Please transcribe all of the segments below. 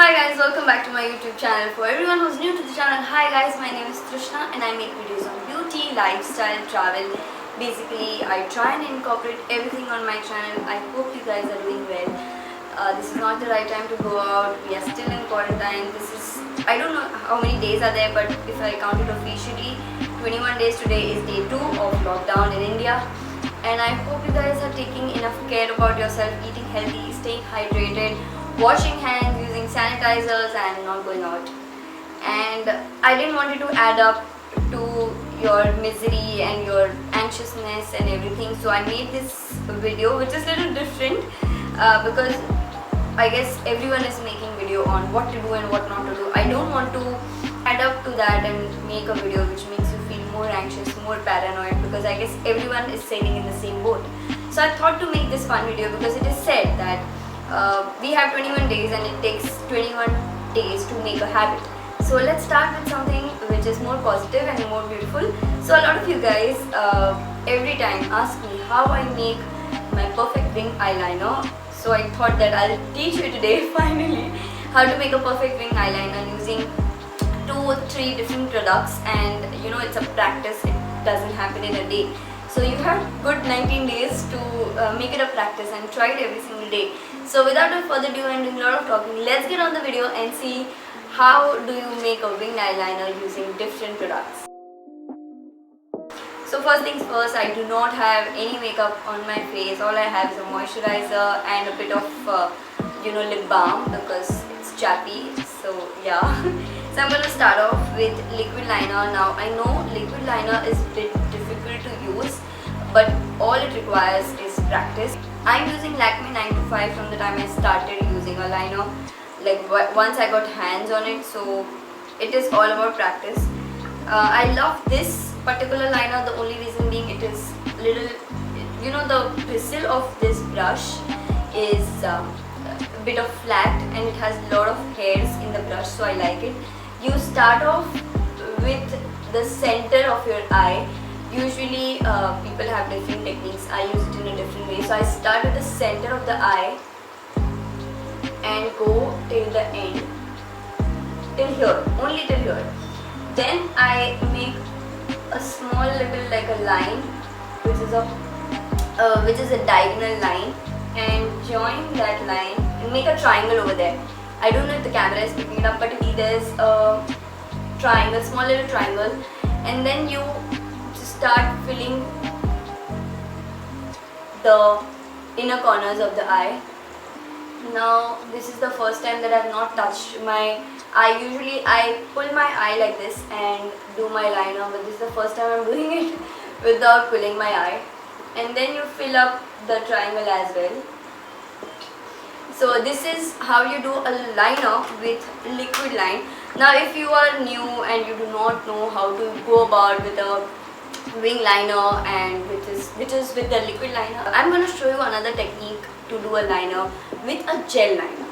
Hi guys, welcome back to my YouTube channel. For everyone who's new to the channel, hi guys, my name is Trishna and I make videos on beauty, lifestyle, travel. Basically, I try and incorporate everything on my channel. I hope you guys are doing well. This is not the right time to go out. We are still in quarantine. I don't know how many days are there, but if I count it officially, 21 days today is day 2 of lockdown in India. And I hope you guys are taking enough care about yourself, eating healthy, staying hydrated, washing hands, using sanitizers and not going out. And I didn't want it to add up to your misery and your anxiousness and everything, so I made this video which is a little different because I guess everyone is making video on what to do and what not to do. I don't want to add up to that and make a video which makes you feel more anxious, more paranoid, because I guess everyone is sailing in the same boat. So I thought to make this fun video because it is said that we have 21 days and it takes 21 days to make a habit. So let's start with something which is more positive and more beautiful. So a lot of you guys every time ask me how I make my perfect wing eyeliner. So I thought that I'll teach you today finally how to make a perfect wing eyeliner using 2 or 3 different products, and you know, it's a practice, it doesn't happen in a day. So you have good 19 days to make it a practice and try it every single day. So without further ado and doing a lot of talking, let's get on the video and see how do you make a winged eyeliner using different products. So first things first, I do not have any makeup on my face. All I have is a moisturizer and a bit of lip balm because it's chappy. So yeah. So I'm going to start off with liquid liner. Now I know liquid liner is a bit difficult to use, but all it requires is practice. I'm using Lakme 925 from the time I started using a liner. Like once I got hands on it, so it is all about practice. I love this particular liner, the only reason being it is little, the bristle of this brush is a bit of flat and it has a lot of hairs in the brush, so I like it. You start off with the center of your eye. Usually people have different techniques. I use it in a different way. So I start at the center of the eye and go till the end, till here, only till here. Then I make a small little like a line, which is a diagonal line, and join that line and make a triangle over there. I don't know if the camera is picking it up, but there's a triangle, small little triangle, and then you start filling the inner corners of the eye. Now this is the first time that I have not touched my eye. Usually I pull my eye like this and do my liner, but this is the first time I'm doing it without pulling my eye. And then you fill up the triangle as well. So this is how you do a liner with liquid line. Now if you are new and you do not know how to go about with a wing liner and which is with the liquid liner, I'm going to show you another technique to do a liner with a gel liner.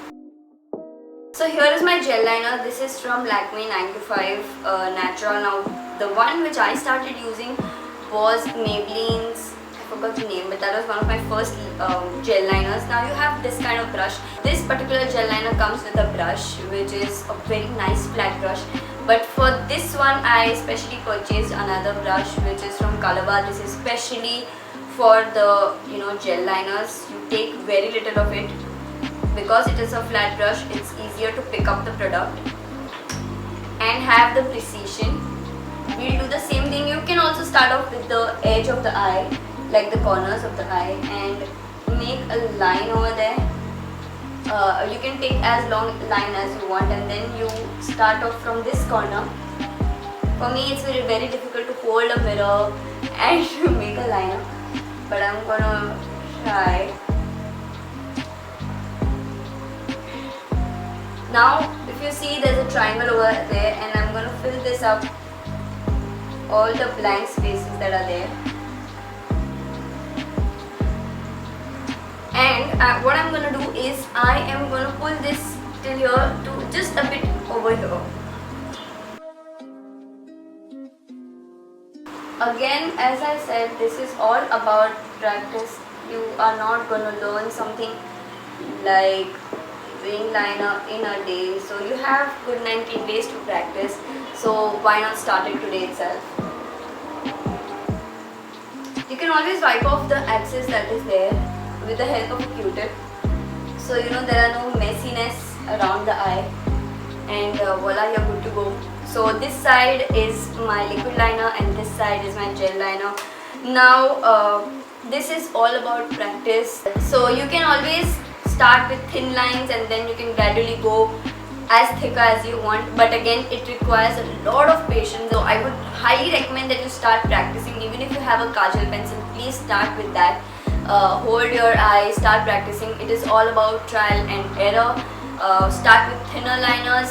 So here is my gel liner. This is from Lakme 925 Natural. Now the one which I started using was Maybelline's, I forgot the name, but that was one of my first gel liners. Now you have this kind of brush. This particular gel liner comes with a brush which is a very nice flat brush. But for this one I especially purchased another brush which is from Calabar. This is specially for the gel liners. You take very little of it because it is a flat brush. It's easier to pick up the product and have the precision. We'll do the same thing. You can also start off with the edge of the eye, like the corners of the eye, and make a line over there. You can take as long line as you want, and then you start off from this corner. For me it's very difficult to hold a mirror and make a liner, but I'm gonna try. Now if you see, there's a triangle over there and I'm gonna fill this up, all the blank spaces that are there. And what I'm going to do is I am going to pull this till here to just a bit over here. Again, as I said, this is all about practice. You are not going to learn something like doing liner in a day. So you have good 19 days to practice. So why not start it today itself? You can always wipe off the excess that is there with the help of a Q-tip. So you know there are no messiness around the eye, and voila, you're good to go. So this side is my liquid liner and this side is my gel liner. Now this is all about practice. So you can always start with thin lines and then you can gradually go as thicker as you want, but again it requires a lot of patience. So I would highly recommend that you start practicing. Even if you have a kajal pencil, please start with that. Hold your eye, start practicing. It is all about trial and error. Start with thinner liners,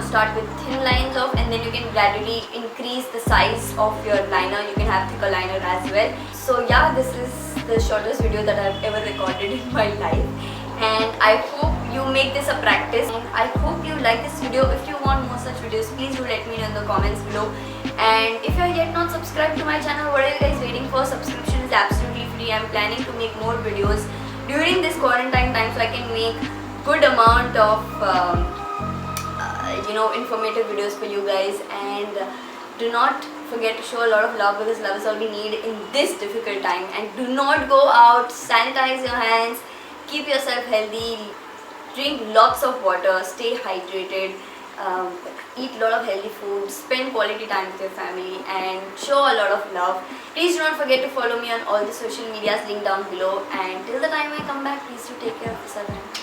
start with thin lines off, and then you can gradually increase the size of your liner. You can have thicker liner as well. So yeah, this is the shortest video that I've ever recorded in my life, and I hope you make this a practice, and I hope you like this video. If you want more such videos, please do let me know in the comments below. And if you are yet not subscribed to my channel, what are you guys waiting for? Subscription is absolutely free. I'm planning to make more videos during this quarantine time so I can make good amount of informative videos for you guys. And do not forget to show a lot of love, because love is all we need in this difficult time. And do not go out, sanitize your hands, keep yourself healthy, drink lots of water, stay hydrated, eat a lot of healthy food, spend quality time with your family, and show a lot of love. Please do not forget to follow me on all the social medias linked down below. And till the time I come back, please do take care of yourself.